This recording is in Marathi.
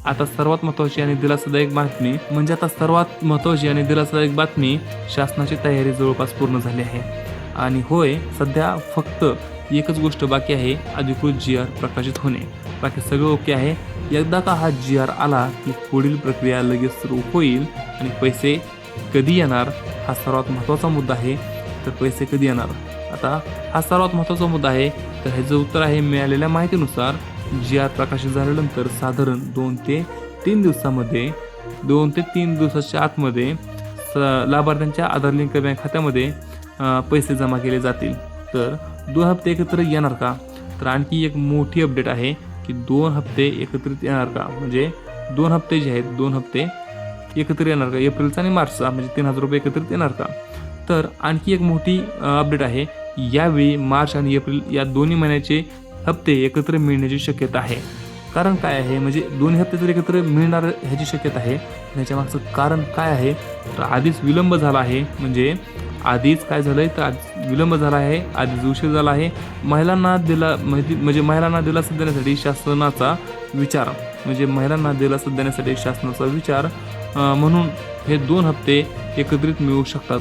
आता सर्वात महत्त्वाची आणि दिलासादायक बातमी म्हणजे शासनाची तयारी जवळपास पूर्ण झाली आहे. आणि होय, सध्या फक्त एकच गोष्ट बाकी आहे, अधिकृत जी आर प्रकाशित होणे. बाकी सगळं ओके आहे. एकदा का हा जी आर आला की पुढील प्रक्रिया लगेच सुरू होईल. आणि पैसे कधी येणार हा सर्वात महत्त्वाचा मुद्दा आहे. तर पैसे कधी येणार, आता हा सर्वात महत्त्वाचा मुद्दा आहे. तर ह्याचं उत्तर आहे, मिळालेल्या माहितीनुसार जी आर प्रकाशित झाल्यानंतर साधारण 2 ते 3 दिवसाच्या आतमध्ये लाभार्थ्यांच्या आधार लिंक बँक खात्यामध्ये पैसे जमा केले जातील. तर 2 हप्ते एकत्र येणार का? तर आणखी एक मोठी अपडेट आहे की 2 हप्ते एकत्रित येणार का, म्हणजे 2 हप्ते जे आहेत 2 हप्ते एकत्र येणार का, एप्रिलचा आणि मार्चचा, म्हणजे 3,000 रुपये एकत्रित येणार का? तर आणखी एक मोठी अपडेट आहे, यावेळी मार्च आणि एप्रिल या दोन्ही महिन्याचे हप्ते एकत्र मिळण्याची शक्यता आहे. कारण काय आहे, म्हणजे दोन्ही हप्ते जर एकत्र मिळणार ह्याची शक्यता आहे. ह्याच्या मागचं कारण काय आहे, तर आधीच विलंब झाला आहे. म्हणजे आधीच काय झालंय, तर विलंब झाला आहे, आधीच उशीर झाला आहे. महिलांना दिलासा देण्यासाठी शासनाचा विचार म्हणून हे 2 हप्ते एकत्रित मिळू शकतात.